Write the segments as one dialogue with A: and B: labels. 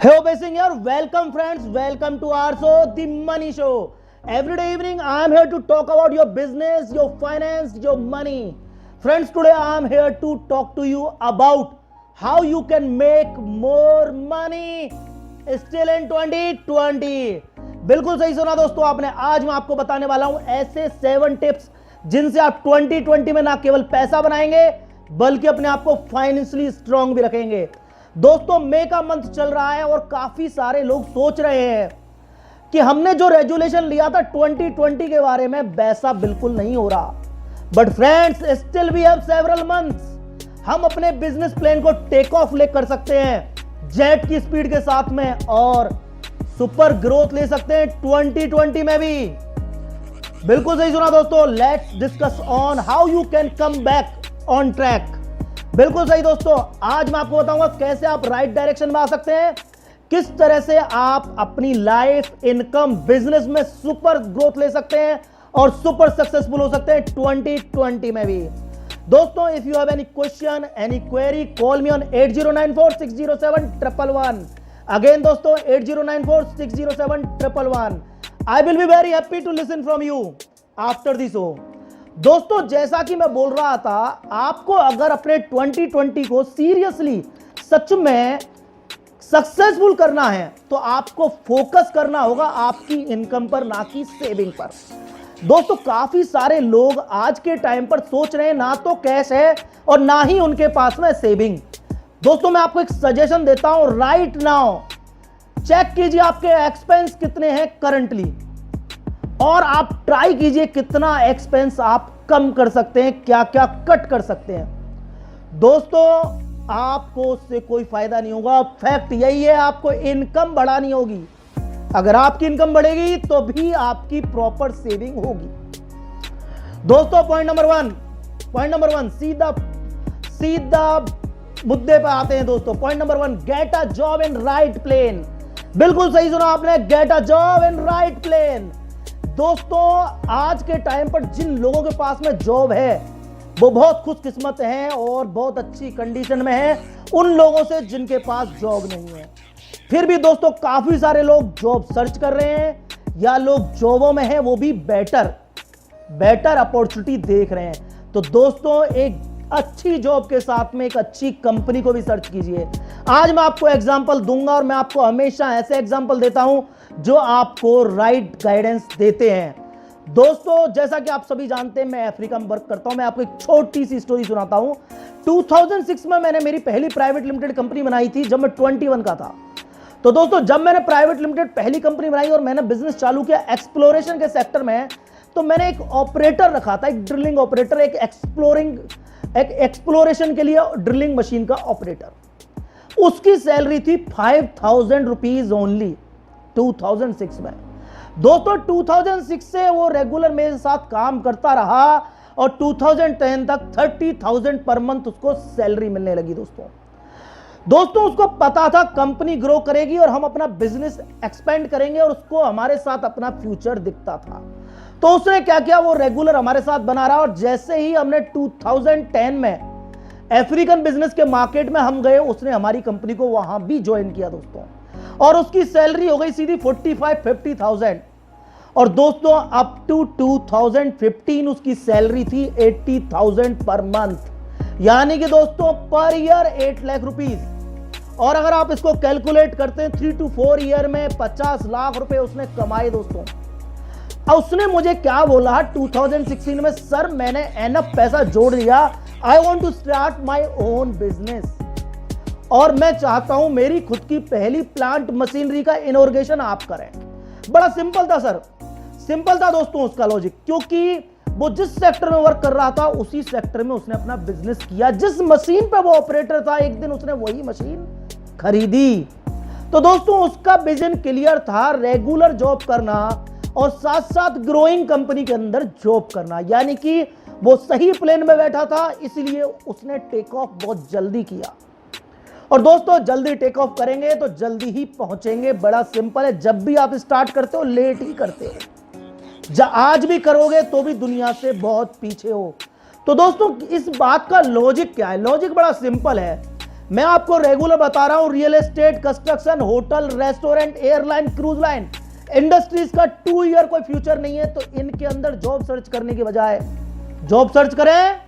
A: Hey, Basing here. Welcome, friends. Welcome to our show, The Money Show. Every day evening, I am here to talk about your business, your finance, your money. Friends, today I am here to talk to you about how you can make more money still in 2020. बिल्कुल सही सुना दोस्तों आपने। आज मैं आपको बताने वाला हूं ऐसे 7 टिप्स जिनसे आप 2020 में ना केवल पैसा बनाएंगे बल्कि अपने आप को फाइनेंशियली स्ट्रांग भी रखेंगे। दोस्तों, मई का मंथ चल रहा है और काफी सारे लोग सोच रहे हैं कि हमने जो रेजुलेशन लिया था 2020 के बारे में वैसा बिल्कुल नहीं हो रहा। But friends, still we have several months. हम अपने बिजनेस प्लान को टेक ऑफ ले कर सकते हैं जेट की स्पीड के साथ में और सुपर ग्रोथ ले सकते हैं 2020 में भी। बिल्कुल सही सुना दोस्तों। Let's discuss on how you can come back on track. बिल्कुल सही दोस्तों, आज मैं आपको बताऊंगा कैसे आप राइट डायरेक्शन में आ सकते हैं, किस तरह से आप अपनी लाइफ, इनकम, बिजनेस में सुपर ग्रोथ ले सकते हैं और सुपर सक्सेसफुल हो सकते हैं 2020 में भी। दोस्तों, if you have any question, any query, call me on 8094607111। Again दोस्तों, 8094607111। I will be very happy to listen from you after this show. दोस्तों, जैसा कि मैं बोल रहा था, आपको अगर अपने 2020 को सीरियसली सच में सक्सेसफुल करना है तो आपको फोकस करना होगा आपकी इनकम पर, ना कि सेविंग पर। दोस्तों, काफी सारे लोग आज के टाइम पर सोच रहे हैं ना तो कैश है और ना ही उनके पास में सेविंग। दोस्तों, मैं आपको एक सजेशन देता हूं, राइट नाउ चेक कीजिए आपके एक्सपेंस कितने हैं करंटली और आप ट्राई कीजिए कितना एक्सपेंस आप कम कर सकते हैं, क्या क्या कट कर सकते हैं। दोस्तों, आपको उससे कोई फायदा नहीं होगा। फैक्ट यही है, आपको इनकम बढ़ानी होगी। अगर आपकी इनकम बढ़ेगी तो भी आपकी प्रॉपर सेविंग होगी। दोस्तों, पॉइंट नंबर वन, सीधा मुद्दे पे आते हैं दोस्तों। Point number 1, get a job in right plane. बिल्कुल सही सुना आपने, get a job in right plane. दोस्तों, आज के टाइम पर जिन लोगों के पास में जॉब है वो बहुत खुशकिस्मत हैं और बहुत अच्छी कंडीशन में हैं उन लोगों से जिनके पास जॉब नहीं है। फिर भी दोस्तों, काफी सारे लोग जॉब सर्च कर रहे हैं या लोग जॉबों में हैं, वो भी बेटर अपॉर्चुनिटी देख रहे हैं। तो दोस्तों, एक अच्छी जॉब के साथ में एक अच्छी कंपनी को भी सर्च कीजिए। आज मैं आपको एग्जांपल दूंगा और मैं आपको हमेशा ऐसे एग्जांपल देता हूं जो आपको राइट गाइडेंस देते हैं। दोस्तों, जैसा कि आप सभी जानते हैं, मैं अफ्रीका में वर्क करता हूं। मैं आपको एक छोटी सी स्टोरी सुनाता हूं। 2006 में मैंने मेरी पहली प्राइवेट लिमिटेड कंपनी बनाई थी जब मैं 21 का था। तो दोस्तों, जब मैंने प्राइवेट लिमिटेड पहली कंपनी बनाई और मैंने बिजनेस चालू किया एक्सप्लोरेशन के सेक्टर में, तो मैंने एक ऑपरेटर रखा था, एक ड्रिलिंग ऑपरेटर, एक एक्सप्लोरेशन के लिए ड्रिलिंग मशीन का ऑपरेटर। उसकी सैलरी थी 5000 रुपीज ओनली 2006 में। दोस्तों, 2006 से वो रेगुलर मेरे साथ काम करता रहा और 2010 तक 30,000 पर मंथ उसको सैलरी मिलने लगी। दोस्तों, उसको पता था कंपनी ग्रो करेगी और हम अपना बिजनेस एक्सपेंड करेंगे और उसको हमारे साथ अपना फ्यूचर दिखता था। तो उसने क्या किया, वो रेगुलर हमारे साथ बना रहा और जैसे ही हमने 2010 में अफ्रीकन बिजनेस के मार्केट में हम गए, उसने हमारी कंपनी को वहां भी ज्वाइन किया दोस्तों, और उसकी सैलरी हो गई सीधी 45-50,000। और दोस्तों, अप टू 2015 उसकी सैलरी थी 80,000 पर मंथ, यानी कि दोस्तों पर ईयर 8 लाख रुपीज। और अगर आप इसको कैलकुलेट करते हैं 3 to 4 ईयर में 50 लाख रुपए उसने कमाए दोस्तों। अब उसने मुझे क्या बोला 2016 में, सर मैंने एनफ पैसा जोड़ लिया, I want to start my own business और मैं चाहता हूं मेरी खुद की पहली प्लांट मशीनरी का इनॉर्गेशन आप करें। बड़ा सिंपल था सर, सिंपल था दोस्तों उसका लॉजिक, क्योंकि वो जिस सेक्टर में वर्क कर रहा था उसी सेक्टर में उसने अपना बिजनेस किया। जिस मशीन पे वो ऑपरेटर था, एक दिन उसने वही मशीन खरीदी। तो दोस्तों, उसका विजन क्लियर था, रेगुलर जॉब करना और साथ साथ ग्रोइंग कंपनी के अंदर जॉब करना, यानी कि वो सही प्लेन में बैठा था, इसलिए उसने टेक ऑफ बहुत जल्दी किया। और दोस्तों, जल्दी टेक ऑफ करेंगे तो जल्दी ही पहुंचेंगे। बड़ा सिंपल है, जब भी आप स्टार्ट करते हो लेट ही करते हो, आज भी करोगे तो भी दुनिया से बहुत पीछे हो। तो दोस्तों, इस बात का लॉजिक क्या है? लॉजिक बड़ा सिंपल है। मैं आपको रेगुलर बता रहा हूं, real estate, construction, hotel, restaurant, airline, cruise line industries का 2 ईयर कोई फ्यूचर नहीं है। तो इनके अंदर जॉब सर्च करने की बजाय जॉब सर्च करें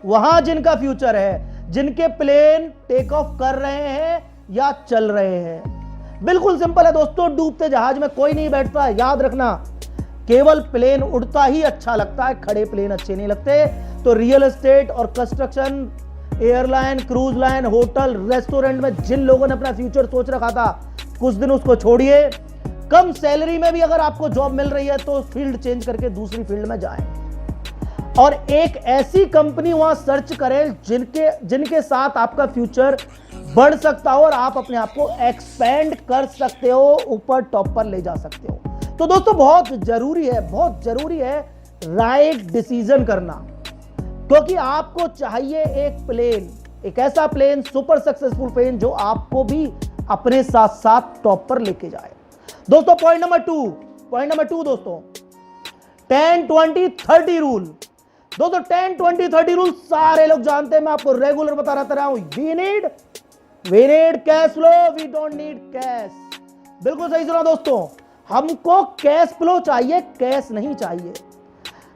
A: वहां जिनका फ्यूचर है, जिनके प्लेन टेक ऑफ कर रहे हैं या चल रहे हैं। बिल्कुल सिंपल है दोस्तों, डूबते जहाज में कोई नहीं बैठता, याद रखना। केवल प्लेन उड़ता ही अच्छा लगता है, खड़े प्लेन अच्छे नहीं लगते। तो रियल एस्टेट और construction, airline, cruise line, hotel, restaurant में जिन लोगों ने अपना फ्यूचर सोच रखा था, कुछ दिन उसको छोड़िए। कम सैलरी में भी अगर आपको जॉब मिल रही है तो फील्ड चेंज करके दूसरी फील्ड में जाएं और एक ऐसी कंपनी वहां सर्च करें जिनके साथ आपका फ्यूचर बढ़ सकता हो और आप अपने आप को एक्सपेंड कर सकते हो, ऊपर टॉप पर ले जा सकते हो। तो दोस्तों बहुत जरूरी है राइट डिसीजन करना, क्योंकि आपको चाहिए एक ऐसा प्लेन, सुपर सक्सेसफुल प्लेन जो आपको भी अपने साथ साथ टॉप पर लेके जाए। दोस्तों पॉइंट नंबर टू दोस्तों, 10-20-30 रूल। दोस्तों 10-20-30 रूल सारे लोग जानते हैं, मैं आपको रेगुलर बता रहा हूं। We need cash flow, we don't need cash. बिल्कुल सही सुना दोस्तों, हमको कैश फ्लो चाहिए, कैश नहीं चाहिए।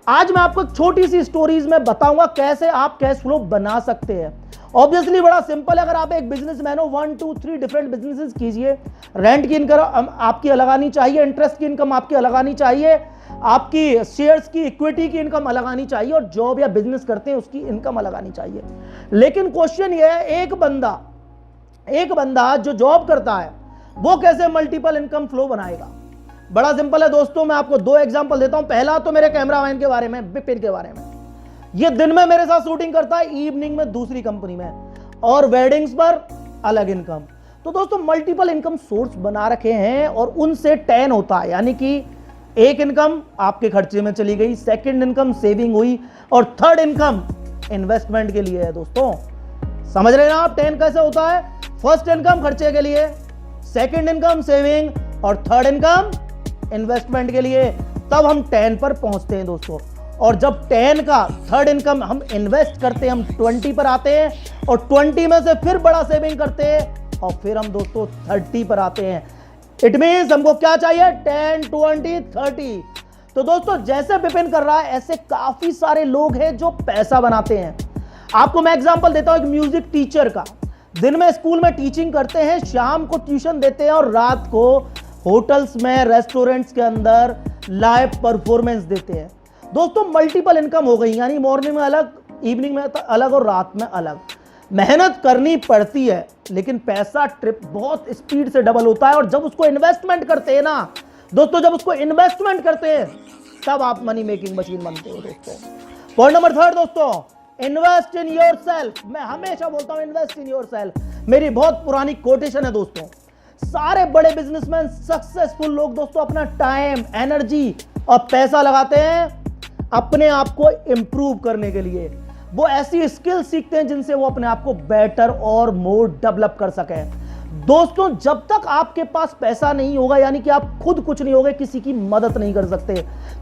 A: आज मैं आपको छोटी सी स्टोरीज में बताऊंगा कैसे आप कैश फ्लो बना सकते हैं। ऑब्वियसली बड़ा सिंपल है, अगर आप एक बिजनेसमैन हो, 1-2-3 डिफरेंट बिजनेसेस कीजिए। रेंट की इनकम आपकी अलग आनी चाहिए, इंटरेस्ट की इनकम आपकी अलग आनी चाहिए, आपकी शेयर्स की, इक्विटी की इनकम अलग आनी चाहिए, और जॉब या बिजनेस करते हैं उसकी इनकम अलग आनी चाहिए। लेकिन क्वेश्चन ये है, एक बंदा जो जॉब करता है वो कैसे मल्टीपल इनकम फ्लो बनाएगा? बड़ा सिंपल है दोस्तों, मैं आपको 2 एग्जांपल देता हूं। पहला तो मेरे कैमरामैन के बारे में, विपिन के बारे में। ये दिन में मेरे साथ शूटिंग करता है, इवनिंग में दूसरी कंपनी में, और वेडिंग्स पर अलग इनकम। तो दोस्तों मल्टीपल इनकम सोर्स बना रखे हैं और उनसे 10 होता है, यानी कि एक इनकम आपके खर्चे में चली गई, सेकंड इनकम सेविंग हुई, और थर्ड इन्कम इन्वेस्टमेंट के लिए है। दोस्तों समझ रहे हैं ना आप 10 कैसे होता है? फर्स्ट इनकम खर्चे के लिए, सेकंड इनकम सेविंग, और थर्ड इनकम इन्वेस्टमेंट के लिए। तब हम 10 पर पहुंचते हैं दोस्तों। और जब 10 का थर्ड इनकम हम इन्वेस्ट करते हैं, हम 20 पर आते हैं, और 20 में से फिर बड़ा सेविंग करते हैं, और फिर हम दोस्तों 30 पर आते हैं। इट मीन्स हमको क्या चाहिए? 10, 20, 30। तो दोस्तों जैसे विपिन कर रहा है, ऐसे काफी सारे लोग हैं जो पैसा बनाते हैं। आपको मैं एग्जांपल देता हूं एक म्यूजिक टीचर का। दिन में स्कूल में टीचिंग करते हैं, शाम को ट्यूशन देते हैं, और रात को होटल्स में, रेस्टोरेंट्स के अंदर लाइव परफॉर्मेंस देते हैं। दोस्तों मल्टीपल इनकम हो गई, यानी मॉर्निंग में अलग, इवनिंग में अलग, और रात में अलग। मेहनत करनी पड़ती है, लेकिन पैसा ट्रिप बहुत स्पीड से डबल होता है। और जब उसको इन्वेस्टमेंट करते हैं ना दोस्तों, तब आप मनी मेकिंग मशीन बनते हो दोस्तों। पॉइंट नंबर 3 दोस्तों, इन्वेस्ट इन योरसेल्फ। मैं हमेशा बोलता हूं इन्वेस्ट इन योरसेल्फ। मेरी बहुत पुरानी कोटेशन है दोस्तों। सारे बड़े बिजनेसमैन, सक्सेसफुल लोग दोस्तों अपना टाइम, एनर्जी और पैसा लगाते हैं अपने आप को इंप्रूव करने के लिए। वो ऐसी स्किल सीखते हैं जिनसे वो अपने आप को बेटर और मोर डेवलप कर सके। दोस्तों जब तक आपके पास पैसा नहीं होगा, यानी कि आप खुद कुछ नहीं होगे, किसी की मदद नहीं कर सकते,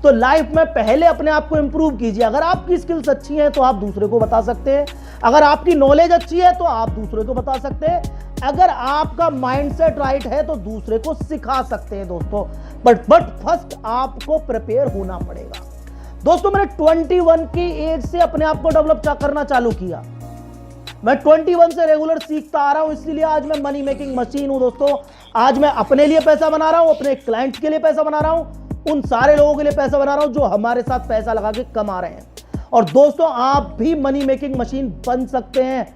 A: तो लाइफ में पहले अपने आप को इंप्रूव कीजिए। अगर आपकी स्किल्स अच्छी हैं तो आप दूसरे को बता सकते हैं, अगर आपकी नॉलेज अच्छी है तो आप दूसरे को बता सकते हैं, अगर आपका माइंडसेट राइट है तो दूसरे को सिखा सकते हैं दोस्तों। बट फर्स्ट आपको प्रिपेयर होना पड़ेगा। दोस्तों मैंने 21 की एज से अपने आप को डेवलप करना चालू किया। मैं 21 से रेगुलर सीखता आ रहा हूं, इसलिए आज मैं मनी मेकिंग मशीन हूं दोस्तों। आज मैं अपने लिए पैसा बना रहा हूं, अपने क्लाइंट्स के लिए पैसा बना रहा हूं, उन सारे लोगों के लिए पैसा बना रहा हूं जो हमारे साथ पैसा लगा के कमा रहे हैं। और दोस्तों आप भी मनी मेकिंग मशीन बन सकते हैं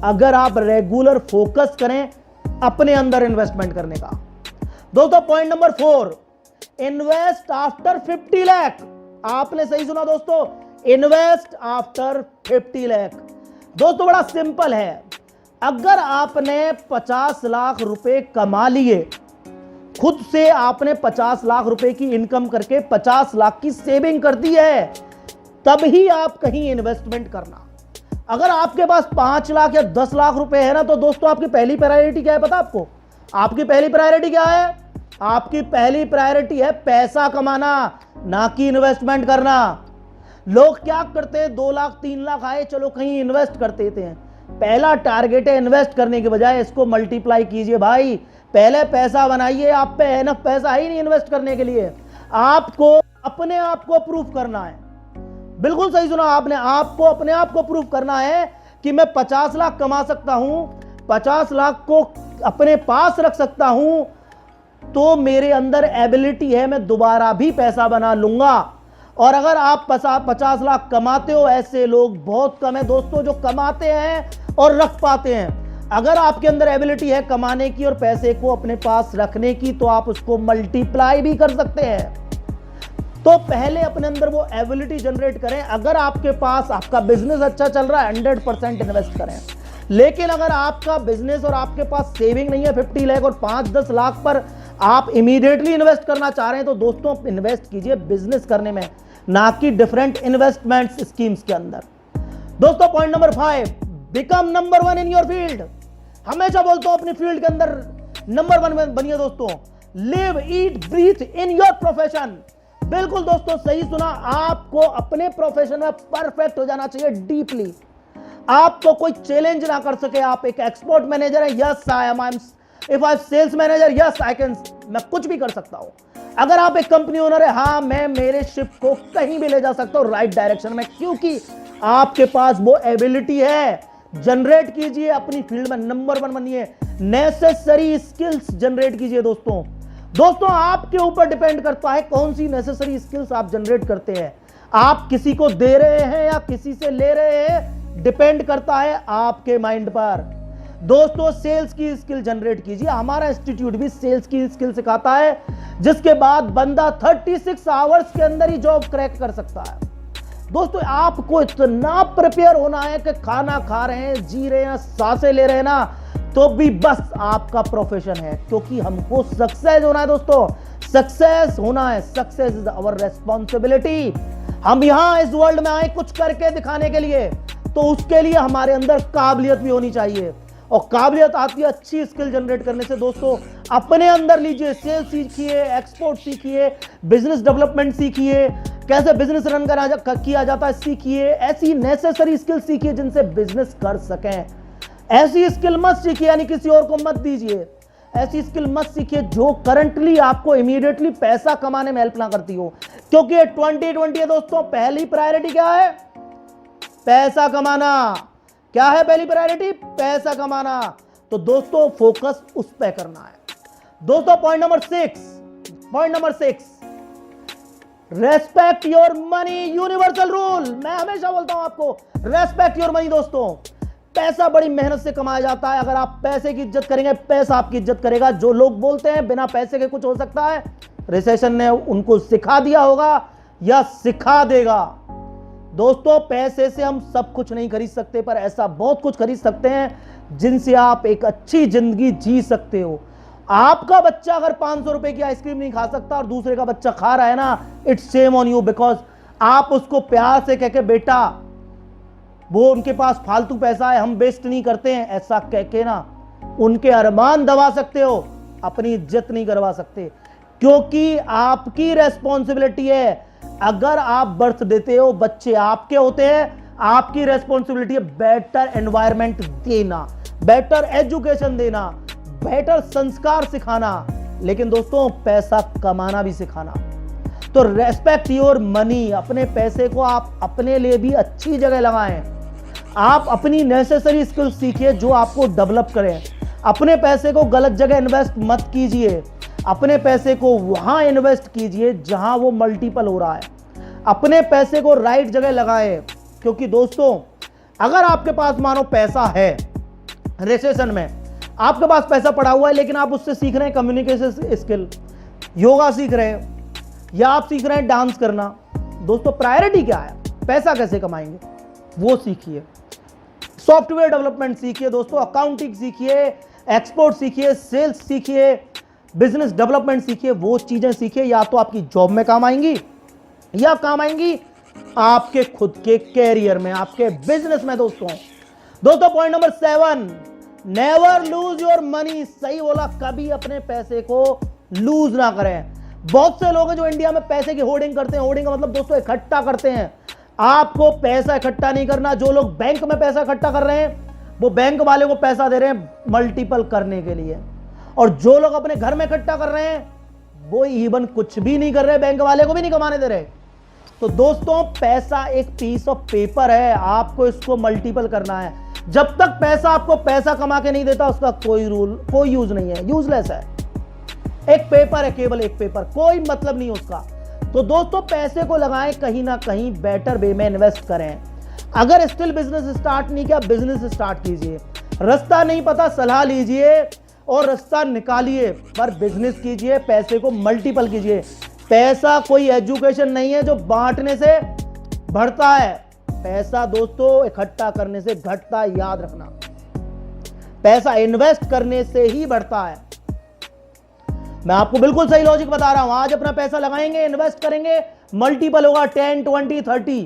A: अगर आप रेगुलर फोकस करें अपने अंदर इन्वेस्टमेंट करने का। दोस्तों point number 4, invest after 50 lakh. आपने सही सुना दोस्तों, इन्वेस्ट आफ्टर 50 लाख। दोस्तों बड़ा सिंपल है, अगर आपने 50 लाख रुपए कमा लिए, खुद से आपने 50 लाख रुपए की इनकम करके 50 लाख की सेविंग कर दी है, तब ही आप कहीं इन्वेस्टमेंट करना। अगर आपके पास 5 लाख या 10 लाख रुपए है ना, तो दोस्तों आपकी पहली प्रायोरिटी क्या है पता आपको? आपकी पहली प्रायोरिटी क्या है? आपकी पहली प्रायोरिटी है पैसा कमाना, ना कि इन्वेस्टमेंट करना। लोग क्या करते हैं, 2 लाख 3 लाख आए, चलो कहीं इन्वेस्ट कर देते हैं। पहला टारगेट है इन्वेस्ट करने के बजाय इसको मल्टीप्लाई कीजिए भाई। पहले पैसा बनाइए, आप पे एनफ पैसा ही नहीं इन्वेस्ट करने के लिए। आपको अपने आप को प्रूफ करना है। बिल्कुल सही सुना आपने, आपको अपने आप को प्रूफ करना है कि मैं 50 लाख कमा सकता हूं, 50 लाख को अपने पास रख सकता हूं, तो मेरे अंदर एबिलिटी है, मैं दोबारा भी पैसा बना लूंगा। और अगर आप 50 लाख कमाते हो, ऐसे लोग बहुत कम है दोस्तों जो कमाते हैं और रख पाते हैं। अगर आपके अंदर एबिलिटी है कमाने की और पैसे को अपने पास रखने की, तो आप उसको मल्टीप्लाई भी कर सकते हैं। तो पहले अपने अंदर वो एबिलिटी जनरेट करें। अगर आपके पास आपका बिजनेस अच्छा चल रहा है, 100% इन्वेस्ट करें। लेकिन अगर आपका बिजनेस और आपके पास सेविंग नहीं है 50 लाख और 5-10 लाख पर आप इमीडिएटली इन्वेस्ट करना चाह रहे हैं, तो दोस्तों इन्वेस्ट कीजिए बिजनेस करने में, ना कि डिफरेंट इन्वेस्टमेंट स्कीम्स के अंदर। दोस्तों point number 5, become number 1 in your field. हमेशा बोलता हूं अपनी फील्ड के अंदर नंबर 1 बनिए दोस्तों। Live eat breathe in your profession. बिल्कुल दोस्तों सही सुना, आपको अपने प्रोफेशन में परफेक्ट हो जाना चाहिए डीपली। आपको कोई चैलेंज ना कर सके। आप एक एक्सपोर्ट मैनेजर है, yes I am, if I sales manager, yes I can, मैं कुछ भी कर सकता हूं। अगर आप एक कंपनी ओनर है, हाँ मैं मेरे शिप को कहीं भी ले जा सकता हूं राइट डायरेक्शन में, क्योंकि आपके पास वो एबिलिटी है। जनरेट कीजिए अपनी फील्ड में, नंबर 1 बनिए। नेसेसरी स्किल्स जनरेट कीजिए दोस्तों। दोस्तों आपके ऊपर डिपेंड करता है कौन सी नेसेसरी स्किल्स आप जनरेट करते हैं। आप किसी को दे रहे हैं या किसी से ले रहे हैं, डिपेंड करता है आपके माइंड पर। दोस्तों सेल्स की स्किल जनरेट कीजिए। हमारा इंस्टीट्यूट भी सेल्स की स्किल सिखाता है, जिसके बाद बंदा 36 आवर्स के अंदर ही जॉब क्रैक कर सकता है। दोस्तों आपको इतना प्रिपेयर होना है कि खाना खा रहे हैं, जी रहे हैं, सांसें ले रहे हैं ना, तो भी बस आपका प्रोफेशन है, क्योंकि हमको सक्सेस होना है दोस्तों। सक्सेस होना है, सक्सेस इज आवर रेस्पॉन्सिबिलिटी। हम यहां इस वर्ल्ड में आए कुछ करके दिखाने के लिए, तो उसके लिए हमारे अंदर काबिलियत भी होनी चाहिए। और काबिलियत आती है अच्छी स्किल जनरेट करने से। दोस्तों अपने अंदर लीजिए, सेल्स सीखिए, एक्सपोर्ट सीखिए, बिजनेस डेवलपमेंट सीखिए, कैसे बिजनेस रन किया जाता है सीखिए। ऐसी नेसेसरी स्किल सीखिए जिनसे बिजनेस कर सकें। ऐसी स्किल मत सीखिए, यानी किसी और को मत दीजिए। ऐसी स्किल मत सीखिए जो करंटली आपको इमीडिएटली पैसा कमाने में हेल्प ना करती हो, क्योंकि 2020 है दोस्तों। पहली प्रायोरिटी क्या है? पैसा कमाना। क्या है पहली प्रायोरिटी? पैसा कमाना। तो दोस्तों फोकस उस पर करना है। दोस्तों point number 6, respect your money, universal rule. मैं हमेशा बोलता हूं आपको, रेस्पेक्ट योर मनी। दोस्तों पैसा बड़ी मेहनत से कमाया जाता है। अगर आप पैसे की इज्जत करेंगे, पैसा आपकी इज्जत करेगा। जो लोग बोलते हैं बिना पैसे के कुछ हो सकता है, रिसेशन ने उनको सिखा दिया होगा या सिखा देगा। दोस्तों पैसे से हम सब कुछ नहीं खरीद सकते, पर ऐसा बहुत कुछ खरीद सकते हैं जिनसे आप एक अच्छी जिंदगी जी सकते हो। आपका बच्चा अगर 500 रुपए की आइसक्रीम नहीं खा सकता और दूसरे का बच्चा खा रहा है ना, it's shame on you, because आप उसको प्यार से कह के, बेटा वो उनके पास फालतू पैसा है, हम वेस्ट नहीं करते हैं, ऐसा कह के ना उनके अरमान दबा सकते हो, अपनी इज्जत नहीं करवा सकते। क्योंकि आपकी रेस्पॉन्सिबिलिटी है। अगर आप बर्थ देते हो, बच्चे आपके होते हैं, आपकी रेस्पॉन्सिबिलिटी है बेटर एनवायरनमेंट देना, बेटर एजुकेशन देना, बेटर संस्कार सिखाना, लेकिन दोस्तों पैसा कमाना भी सिखाना। तो रेस्पेक्ट योर मनी। अपने पैसे को आप अपने लिए भी अच्छी जगह लगाएं। आप अपनी नेसेसरी स्किल सीखिए जो आपको डेवलप करें। अपने पैसे को गलत जगह इन्वेस्ट मत कीजिए। अपने पैसे को वहां इन्वेस्ट कीजिए जहां वो मल्टीपल हो रहा है। अपने पैसे को राइट जगह लगाएं, क्योंकि दोस्तों अगर आपके पास मानो पैसा है, रिसेशन में आपके पास पैसा पड़ा हुआ है, लेकिन आप उससे सीख रहे हैं कम्युनिकेशन स्किल, योगा सीख रहे हैं, या आप सीख रहे हैं डांस करना, दोस्तों प्रायोरिटी क्या है? पैसा कैसे कमाएंगे वो सीखिए। सॉफ्टवेयर डेवलपमेंट सीखिए दोस्तों, अकाउंटिंग सीखिए, एक्सपोर्ट सीखिए, सेल्स सीखिए, बिजनेस डेवलपमेंट सीखिए। वो चीजें सीखिए, या तो आपकी जॉब में काम आएंगी या काम आएंगी आपके खुद के कैरियर में, आपके बिजनेस में। दोस्तों point number 7, never lose your money. सही बोला, कभी अपने पैसे को लूज ना करें। बहुत से लोग हैं जो इंडिया में पैसे की होर्डिंग करते हैं। होर्डिंग का मतलब दोस्तों इकट्ठा करते हैं। आपको पैसा इकट्ठा नहीं करना। जो लोग बैंक में पैसा इकट्ठा कर रहे हैं वो बैंक वाले को पैसा दे रहे हैं मल्टीपल करने के लिए, और जो लोग अपने घर में इकट्ठा कर रहे हैं वो इवन कुछ भी नहीं कर रहे, बैंक वाले को भी नहीं कमाने दे रहे। तो दोस्तों पैसा एक पीस ऑफ पेपर है, आपको इसको मल्टीपल करना है। जब तक पैसा आपको पैसा कमा के नहीं देता उसका कोई रूल, कोई यूज नहीं है, यूजलेस है। एक पेपर है, केवल एक पेपर, कोई मतलब नहीं उसका। तो दोस्तों पैसे को लगाएं कहीं ना कहीं बेटर वे में इन्वेस्ट करें। अगर स्टिल बिजनेस स्टार्ट नहीं किया, बिजनेस स्टार्ट कीजिए। रास्ता नहीं पता, सलाह लीजिए और रास्ता निकालिए, पर बिजनेस कीजिए, पैसे को मल्टीपल कीजिए। पैसा कोई एजुकेशन नहीं है जो बांटने से बढ़ता है। पैसा दोस्तों इकट्ठा करने से घटता है, याद रखना। पैसा इन्वेस्ट करने से ही बढ़ता है। मैं आपको बिल्कुल सही लॉजिक बता रहा हूं। आज अपना पैसा लगाएंगे, इन्वेस्ट करेंगे, मल्टीपल होगा 10, 20, 30।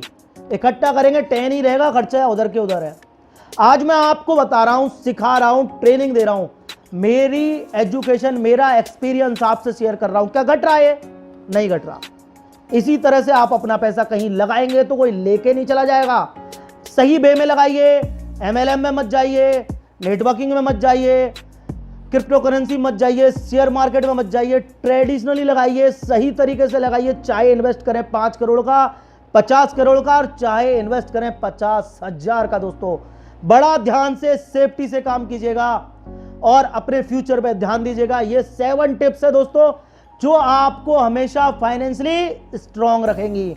A: इकट्ठा करेंगे 10 ही रहेगा, खर्चा है उधर के उधर है। आज मैं आपको बता रहा हूं, सिखा रहा हूं, ट्रेनिंग दे रहा हूं, मेरी एजुकेशन, मेरा एक्सपीरियंस आपसे शेयर कर रहा हूं। क्या घट रहा है? नहीं घट रहा। इसी तरह से आप अपना पैसा कहीं लगाएंगे तो कोई लेके नहीं चला जाएगा। सही वे में लगाइए, एमएलएम में मत जाइए, नेटवर्किंग में मत जाइए, क्रिप्टो करेंसी मत जाइए, शेयर मार्केट में मत जाइए, ट्रेडिशनली लगाइए, सही तरीके से लगाइए। चाहे इन्वेस्ट करें 5 करोड़ का, 50 करोड़ का, और चाहे इन्वेस्ट करें 50,000 का। दोस्तों बड़ा ध्यान से, सेफ्टी से काम कीजिएगा और अपने फ्यूचर पे ध्यान दीजिएगा। ये 7 टिप्स है दोस्तों जो आपको हमेशा फाइनेंशियली स्ट्रांग रखेंगी।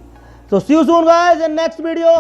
A: तो see you soon guys in next video.